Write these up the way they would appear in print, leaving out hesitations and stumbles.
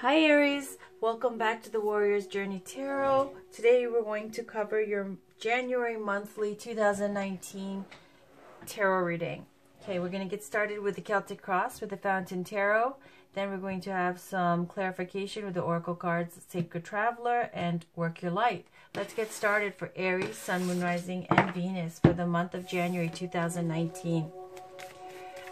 Hi Aries, welcome back to the Warrior's Journey Tarot. Today we're going to cover your January monthly 2019 tarot reading. Okay, we're going to get started with the Celtic Cross with the Fountain Tarot. Then we're going to have some clarification with the Oracle cards, Sacred Traveler, and Work Your Light. Let's get started for Aries, Sun, Moon, Rising, and Venus for the month of January 2019.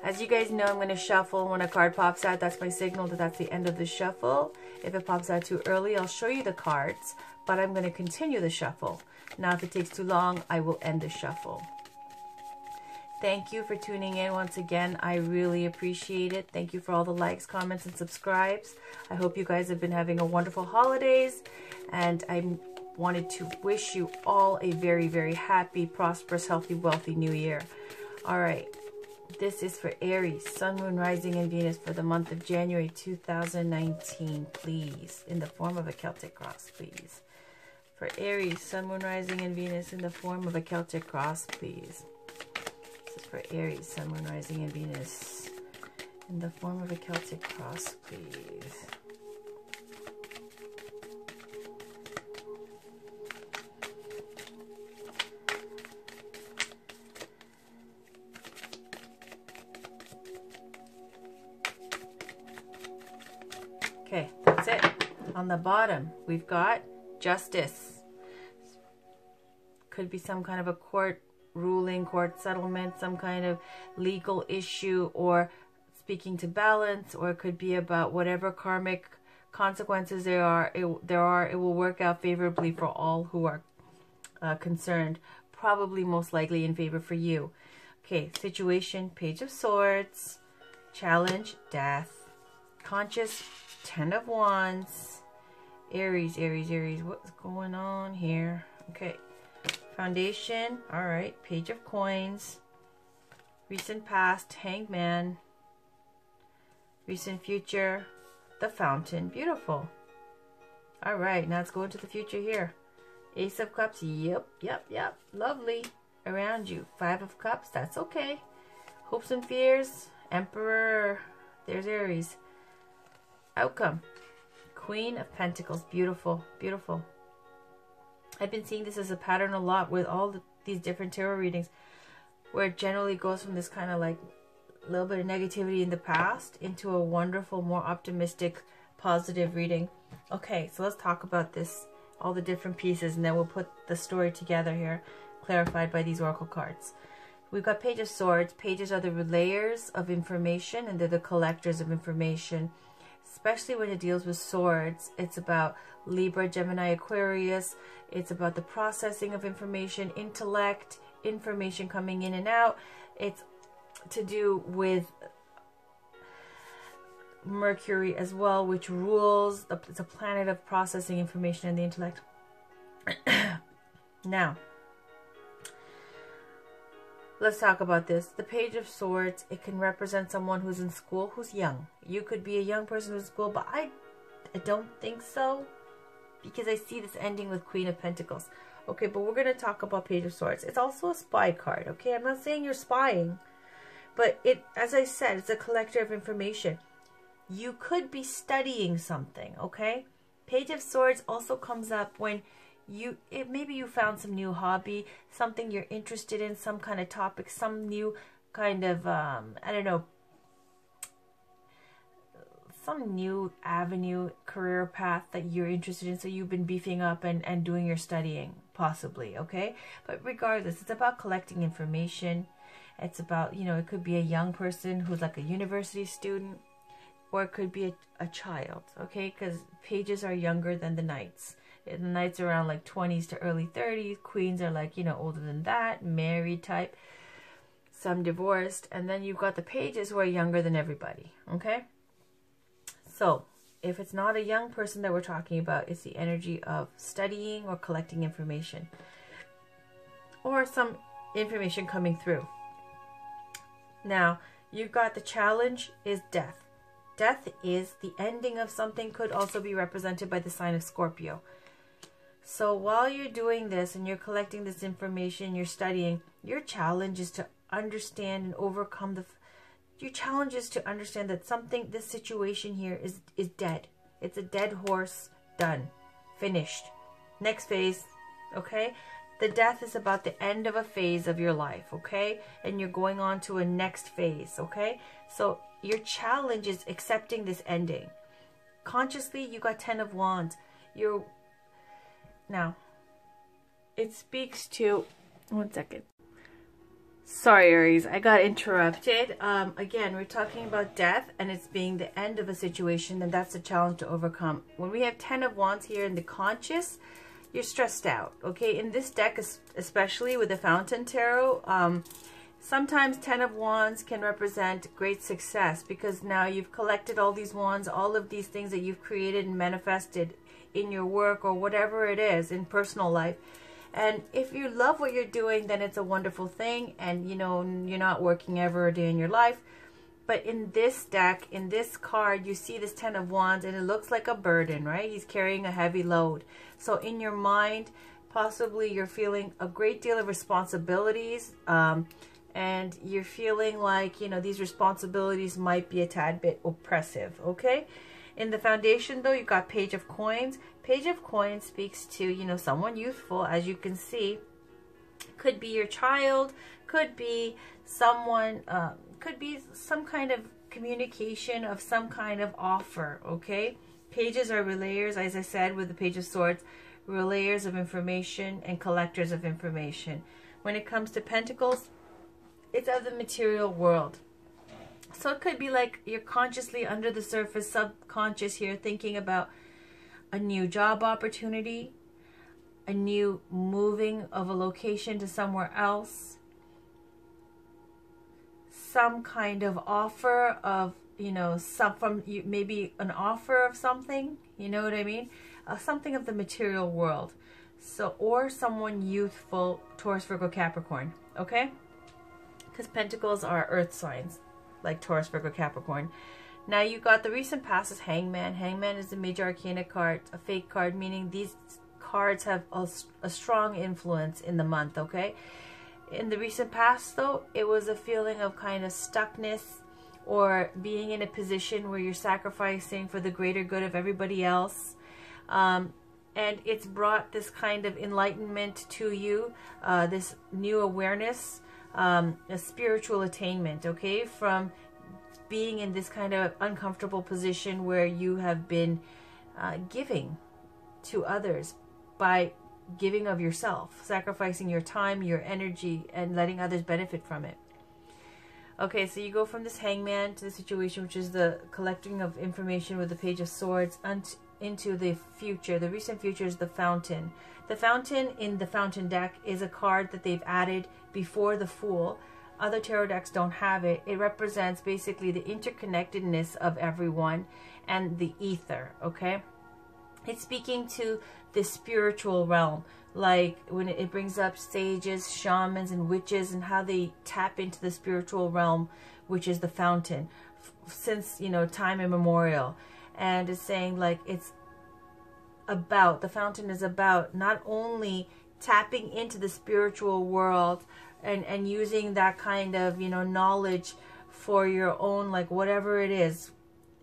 As you guys know, I'm going to shuffle. When a card pops out, that's my signal that that's the end of the shuffle. If it pops out too early, I'll show you the cards, but I'm going to continue the shuffle. Now, if it takes too long, I will end the shuffle. Thank you for tuning in once again. I really appreciate it. Thank you for all the likes, comments, and subscribes. I hope you guys have been having a wonderful holidays, and I wanted to wish you all a very, very happy, prosperous, healthy, wealthy new year. All right. This is for Aries, Sun, Moon, Rising, and Venus for the month of January 2019, please. In the form of a Celtic cross, please. For Aries, Sun, Moon, Rising, and Venus in the form of a Celtic cross, please. This is for Aries, Sun, Moon, Rising, and Venus in the form of a Celtic cross, please. Okay, that's it. On the bottom, we've got justice. Could be some kind of a court ruling, court settlement, some kind of legal issue, or speaking to balance, or it could be about whatever karmic consequences there are. It will work out favorably for all who are concerned. Probably most likely in favor for you. Okay, situation, Page of Swords. Challenge, death. Conscious, 10 of Wands. Aries, Aries, Aries. What's going on here? Okay. Foundation. All right. Page of Coins. Recent past. Hanged Man. Recent future. The Fountain. Beautiful. All right. Now let's go into the future here. Ace of Cups. Yep. Lovely. Around you. 5 of Cups. That's okay. Hopes and fears. Emperor. There's Aries. Outcome, Queen of Pentacles. Beautiful, beautiful. I've been seeing this as a pattern a lot with all these different tarot readings, where it generally goes from this kind of like a little bit of negativity in the past into a wonderful, more optimistic, positive reading. Okay, so let's talk about this, all the different pieces, and then we'll put the story together here, clarified by these oracle cards. We've got Page of Swords. Pages are the relayers of information, and they're the collectors of information. Especially when it deals with swords, it's about Libra, Gemini, Aquarius. It's about the processing of information, intellect, information coming in and out. It's to do with Mercury as well, which rules. It's a planet of processing information and the intellect. Now, let's talk about this. The Page of Swords, it can represent someone who's in school, who's young. You could be a young person who's in school, but I don't think so, because I see this ending with Queen of Pentacles. Okay, but we're going to talk about Page of Swords. It's also a spy card, okay? I'm not saying you're spying, but it, as I said, it's a collector of information. You could be studying something, okay? Page of Swords also comes up when maybe you found some new hobby, something you're interested in, some kind of topic, some new kind of, I don't know, some new avenue, career path that you're interested in. So you've been beefing up and doing your studying, possibly, okay? But regardless, it's about collecting information. It's about, you know, it could be a young person who's like a university student, or it could be a child, okay? Because pages are younger than the knights. The knights are around like 20s to early 30s. Queens are like, you know, older than that, married type, some divorced. And then you've got the pages who are younger than everybody, okay? So if it's not a young person that we're talking about, it's the energy of studying or collecting information, or some information coming through. Now, you've got the challenge is death. Death is the ending of something, could also be represented by the sign of Scorpio. So while you're doing this and you're collecting this information, you're studying, your challenge is to understand and overcome your challenge is to understand that this situation here is dead. It's a dead horse. Done. Finished. Next phase. Okay? The death is about the end of a phase of your life, okay? And you're going on to a next phase, okay? So your challenge is accepting this ending. Consciously, you got 10 of Wands. Now, it speaks to... One second. Sorry, Aries, I got interrupted. Again, we're talking about death, and it's being the end of a situation, and that's a challenge to overcome. When we have 10 of Wands here in the conscious, you're stressed out, okay? In this deck, especially with the Fountain Tarot, sometimes 10 of Wands can represent great success because now you've collected all these wands, all of these things that you've created and manifested in your work or whatever it is in personal life. And if you love what you're doing, then it's a wonderful thing, and you know, you're not working ever a day in your life. But in this deck, in this card, you see this 10 of Wands, and it looks like a burden, right? He's carrying a heavy load. So in your mind, possibly you're feeling a great deal of responsibilities, and you're feeling like, you know, these responsibilities might be a tad bit oppressive, okay? In the foundation, though, you got Page of Coins. Page of Coins speaks to, you know, someone youthful, as you can see. Could be your child, could be someone, could be some kind of communication of some kind of offer, okay? Pages are relayers, as I said, with the Page of Swords, relayers of information and collectors of information. When it comes to Pentacles, it's of the material world. So it could be like you're consciously under the surface, subconscious here, thinking about a new job opportunity, a new moving of a location to somewhere else, some kind of offer of, you know, maybe an offer of something, you know what I mean? Something of the material world. So, or someone youthful, Taurus, Virgo, Capricorn, okay? Because Pentacles are earth signs, like Taurus, Virgo, Capricorn. Now you got the recent past is Hangman. Hangman is a major arcana card, a fake card, meaning these cards have a strong influence in the month, okay? In the recent past, though, it was a feeling of kind of stuckness or being in a position where you're sacrificing for the greater good of everybody else. And it's brought this kind of enlightenment to you, this new awareness, a spiritual attainment, okay, from being in this kind of uncomfortable position where you have been giving to others by giving of yourself, sacrificing your time, your energy, and letting others benefit from it. Okay, so you go from this Hangman to the situation, which is the collecting of information with the Page of Swords, into the future. The recent future is the Fountain. The Fountain in the Fountain deck is a card that they've added before the Fool. Other tarot decks don't have it. It represents basically the interconnectedness of everyone and the ether, okay? It's speaking to the spiritual realm, like when it brings up sages, shamans, and witches, and how they tap into the spiritual realm, which is the Fountain, since, you know, time immemorial. And it's saying like it's about, the Fountain is about not only tapping into the spiritual world and using that kind of, you know, knowledge for your own, like whatever it is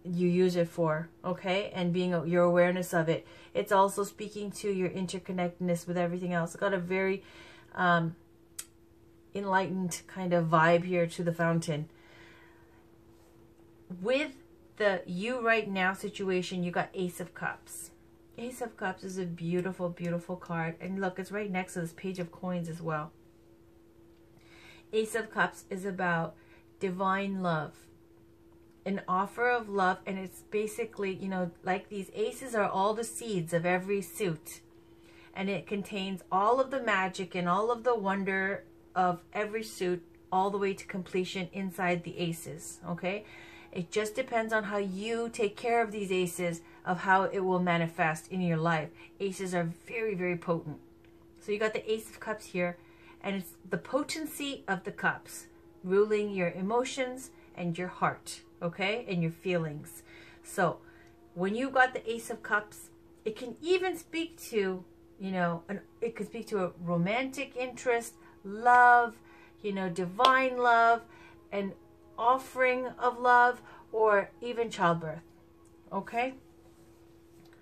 you use it for, okay, and being your awareness of it. It's also speaking to your interconnectedness with everything else. It's got a very enlightened kind of vibe here to the Fountain. With the you right now situation, you got Ace of Cups. Ace of Cups is a beautiful, beautiful card. And look, it's right next to this Page of Coins as well. Ace of Cups is about divine love, an offer of love, and it's basically, you know, like these aces are all the seeds of every suit, and it contains all of the magic and all of the wonder of every suit all the way to completion inside the aces, okay? It just depends on how you take care of these aces, of how it will manifest in your life. Aces are very, very potent. So you got the Ace of Cups here, and it's the potency of the cups, ruling your emotions and your heart, okay, and your feelings. So when you got the Ace of Cups, it can even speak to, you know, it could speak to a romantic interest, love, you know, divine love, an offering of love, or even childbirth, okay?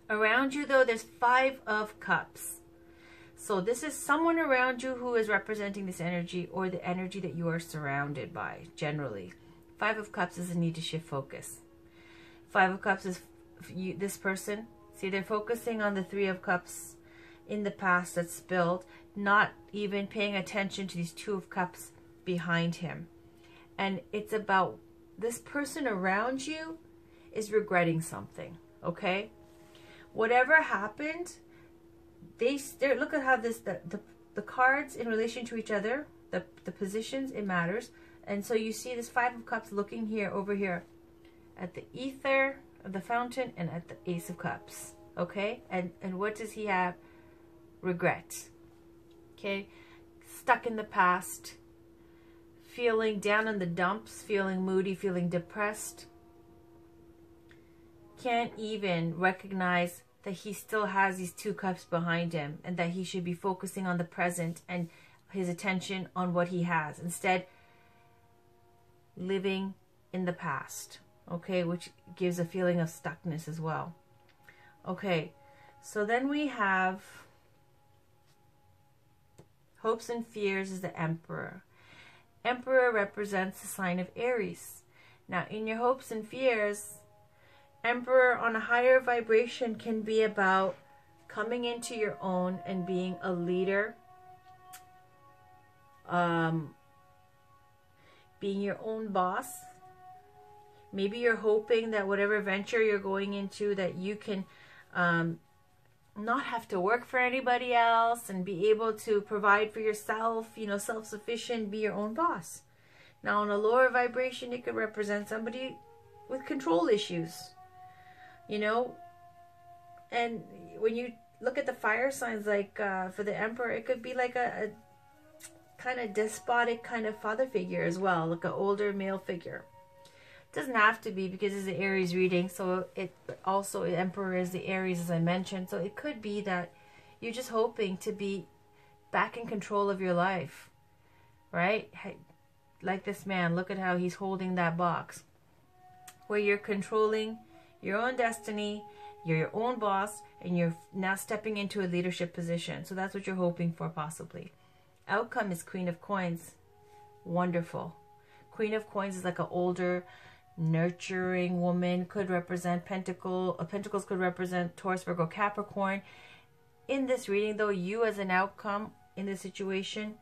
Around you, though, there's 5 of Cups. So this is someone around you who is representing this energy, or the energy that you are surrounded by, generally. 5 of Cups is a need to shift focus. 5 of Cups is this person. See, they're focusing on the 3 of Cups in the past that's spilled, not even paying attention to these 2 of Cups behind him. And it's about this person around you is regretting something, okay? Whatever happened, they're look at how this the cards in relation to each other, the positions, it matters. And so you see this 5 of Cups looking here, over here, at the ether of the fountain and at the Ace of Cups, okay? And what does he have? Regret, okay? Stuck in the past, feeling down in the dumps, feeling moody, feeling depressed. Can't even recognize that he still has these 2 cups behind him, and that he should be focusing on the present and his attention on what he has, instead living in the past, okay, which gives a feeling of stuckness as well. Okay, so then we have hopes and fears is the Emperor. Emperor represents the sign of Aries. Now, in your hopes and fears, Emperor on a higher vibration can be about coming into your own and being a leader, being your own boss. Maybe you're hoping that whatever venture you're going into, that you can not have to work for anybody else and be able to provide for yourself, you know, self-sufficient, be your own boss. Now, on a lower vibration, it could represent somebody with control issues. You know, and when you look at the fire signs, like for the Emperor, it could be like a kind of despotic kind of father figure as well, like an older male figure. It doesn't have to be, because it's the Aries reading, so it also, Emperor is the Aries, as I mentioned, so it could be that you're just hoping to be back in control of your life, right? Like this man, look at how he's holding that box, where you're controlling your own destiny, you're your own boss, and you're now stepping into a leadership position. So that's what you're hoping for, possibly. Outcome is Queen of Coins. Wonderful. Queen of Coins is like an older, nurturing woman. Could represent Pentacles could represent Taurus, Virgo, Capricorn. In this reading, though, you as an outcome in this situation,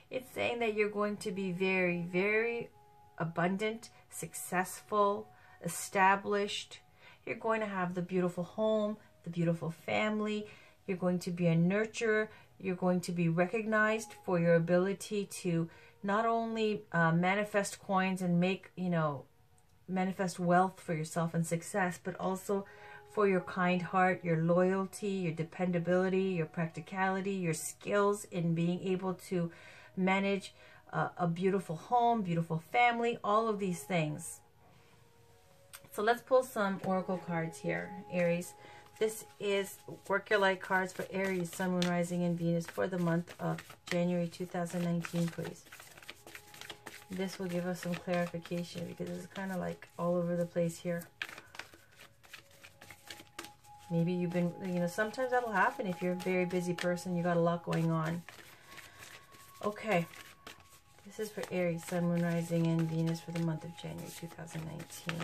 it's saying that you're going to be very, very abundant, successful, established. You're going to have the beautiful home, the beautiful family. You're going to be a nurturer. You're going to be recognized for your ability to not only manifest coins and make, you know, manifest wealth for yourself and success, but also for your kind heart, your loyalty, your dependability, your practicality, your skills in being able to manage a beautiful home, beautiful family, all of these things. So let's pull some oracle cards here, Aries. This is Work Your Light cards for Aries, Sun, Moon, Rising, and Venus for the month of January 2019, please. This will give us some clarification, because it's kind of like all over the place here. Maybe you've been, you know, sometimes that'll happen if you're a very busy person. You got a lot going on. Okay. This is for Aries, Sun, Moon, Rising, and Venus for the month of January 2019.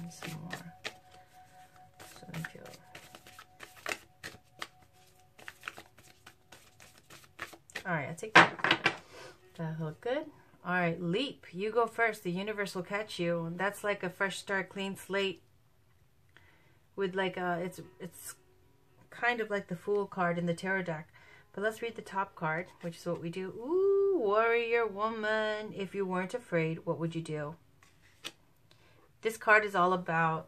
Some more. Alright, I'll take that. That'll look good. Alright, leap. You go first. The universe will catch you. And that's like a fresh start, clean slate. With like a, it's kind of like the Fool card in the tarot deck. But let's read the top card, which is what we do. Ooh, Warrior Woman. If you weren't afraid, what would you do? This card is all about,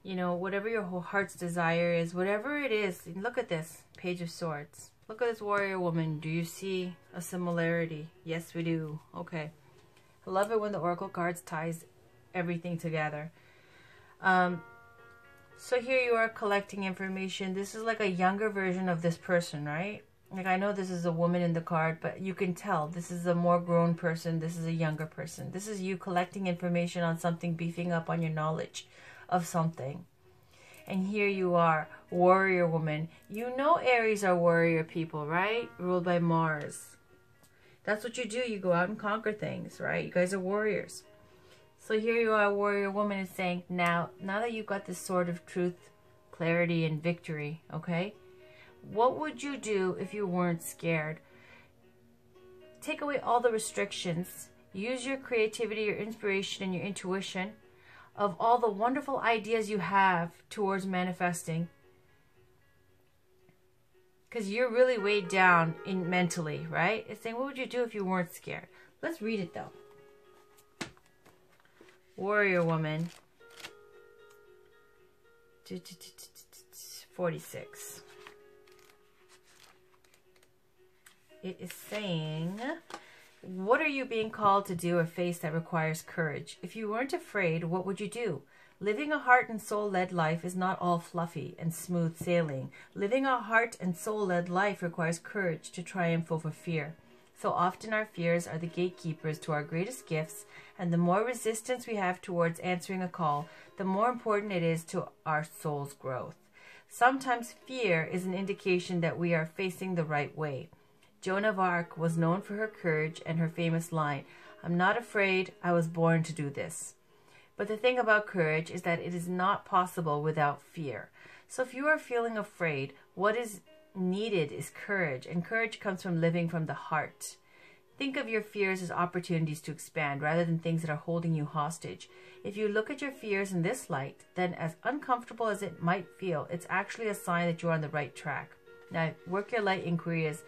you know, whatever your whole heart's desire is, whatever it is. Look at this, Page of Swords. Look at this Warrior Woman. Do you see a similarity? Yes, we do. Okay. I love it when the Oracle cards ties everything together. So here you are collecting information. This is like a younger version of this person, right? Like, I know this is a woman in the card, but you can tell this is a more grown person. This is a younger person. This is you collecting information on something, beefing up on your knowledge of something. And here you are, warrior woman. You know Aries are warrior people, right? Ruled by Mars. That's what you do. You go out and conquer things, right? You guys are warriors. So here you are, warrior woman is saying, now that you've got this sword of truth, clarity, and victory, okay? What would you do if you weren't scared? Take away all the restrictions. Use your creativity, your inspiration, and your intuition of all the wonderful ideas you have towards manifesting. Because you're really weighed down mentally, right? It's saying, what would you do if you weren't scared? Let's read it, though. Warrior woman. 46. It is saying, what are you being called to do or face that requires courage? If you weren't afraid, what would you do? Living a heart and soul-led life is not all fluffy and smooth sailing. Living a heart and soul-led life requires courage to triumph over fear. So often our fears are the gatekeepers to our greatest gifts, and the more resistance we have towards answering a call, the more important it is to our soul's growth. Sometimes fear is an indication that we are facing the right way. Joan of Arc was known for her courage and her famous line, "I'm not afraid, I was born to do this." But the thing about courage is that it is not possible without fear. So if you are feeling afraid, what is needed is courage, and courage comes from living from the heart. Think of your fears as opportunities to expand rather than things that are holding you hostage. If you look at your fears in this light, then as uncomfortable as it might feel, it's actually a sign that you're on the right track. Now, work your light inquiry is,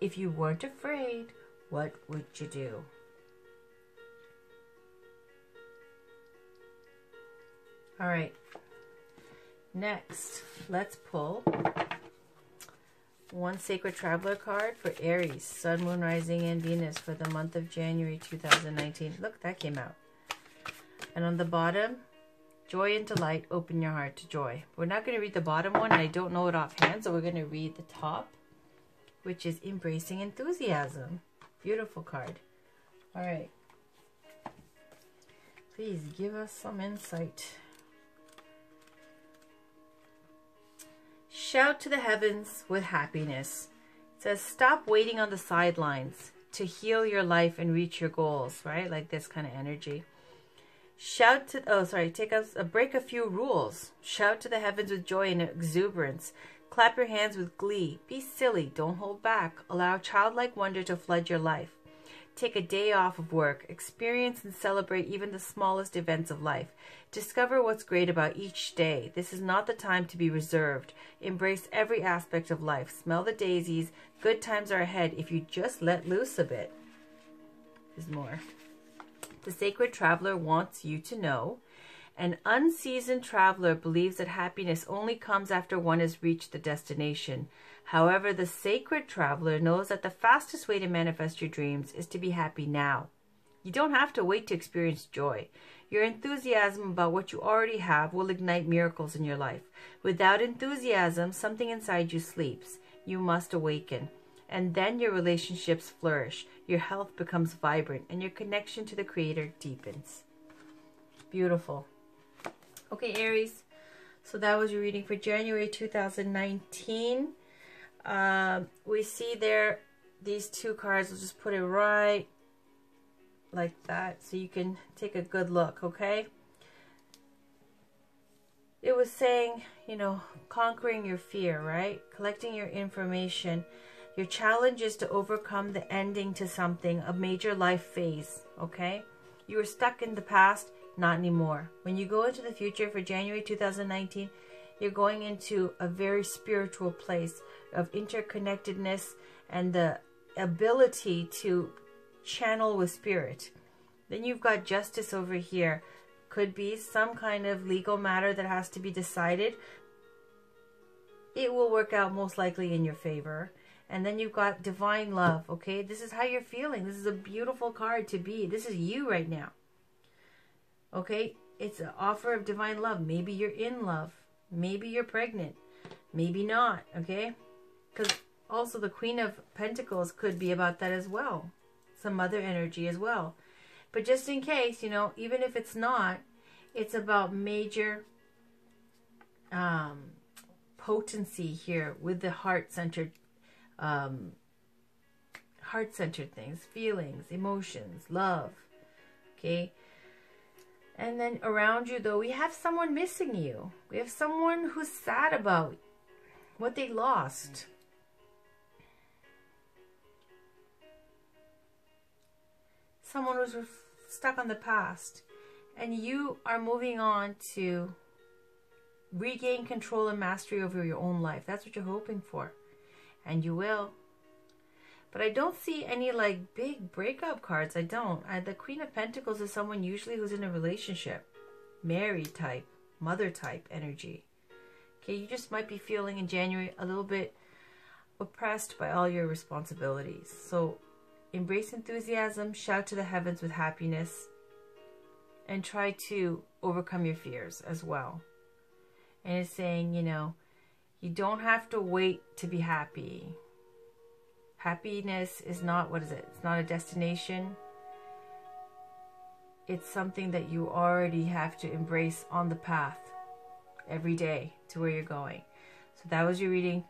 if you weren't afraid, what would you do? All right. Next, let's pull one Sacred Traveler card for Aries, Sun, Moon, Rising, and Venus for the month of January 2019. Look, that came out. And on the bottom, joy and delight, open your heart to joy. We're not going to read the bottom one, and I don't know it offhand, so we're going to read the top, which is embracing enthusiasm. Beautiful card. All right. Please give us some insight. Shout to the heavens with happiness. It says, stop waiting on the sidelines to heal your life and reach your goals, right? Like this kind of energy. Shout to, break a few rules. Shout to the heavens with joy and exuberance. Clap your hands with glee. Be silly. Don't hold back. Allow childlike wonder to flood your life. Take a day off of work. Experience and celebrate even the smallest events of life. Discover what's great about each day. This is not the time to be reserved. Embrace every aspect of life. Smell the daisies. Good times are ahead if you just let loose a bit. There's more. The Sacred Traveler wants you to know. An unseasoned traveler believes that happiness only comes after one has reached the destination. However, the Sacred Traveler knows that the fastest way to manifest your dreams is to be happy now. You don't have to wait to experience joy. Your enthusiasm about what you already have will ignite miracles in your life. Without enthusiasm, something inside you sleeps. You must awaken. And then your relationships flourish. Your health becomes vibrant, and your connection to the Creator deepens. Beautiful. Okay, Aries. So that was your reading for January 2019. We see there these two cards. We'll just put it right like that so you can take a good look, okay? It was saying, you know, conquering your fear, right? Collecting your information. Your challenge is to overcome the ending to something, a major life phase, okay? You were stuck in the past, not anymore. When you go into the future for January 2019, you're going into a very spiritual place of interconnectedness and the ability to channel with spirit. Then you've got justice over here. Could be some kind of legal matter that has to be decided. It will work out most likely in your favor. And then you've got divine love, okay? This is how you're feeling. This is a beautiful card to be. This is you right now. Okay? It's an offer of divine love. Maybe you're in love. Maybe you're pregnant. Maybe not, okay? Because also the Queen of Pentacles could be about that as well. Some mother energy as well. But just in case, you know, even if it's not, it's about major potency here with the heart-centered things, feelings, emotions, love. Okay. And then around you, though, we have someone missing you. We have someone who's sad about what they lost. Someone who's stuck on the past. And you are moving on to regain control and mastery over your own life. That's what you're hoping for. And you will. But I don't see any like big breakup cards. I don't. The Queen of Pentacles is someone usually who's in a relationship. Married type, mother type energy. Okay, you just might be feeling in January a little bit oppressed by all your responsibilities. So embrace enthusiasm, shout to the heavens with happiness, and try to overcome your fears as well. And it's saying, you know, you don't have to wait to be happy. Happiness is not, what is it? It's not a destination. It's something that you already have to embrace on the path every day to where you're going. So that was your reading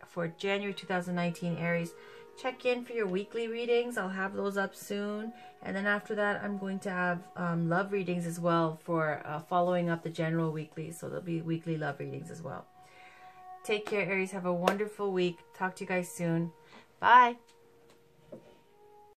for January 2019, Aries. Check in for your weekly readings. I'll have those up soon. And then after that, I'm going to have love readings as well for following up the general weekly. So there'll be weekly love readings as well. Take care, Aries. Have a wonderful week. Talk to you guys soon. Bye.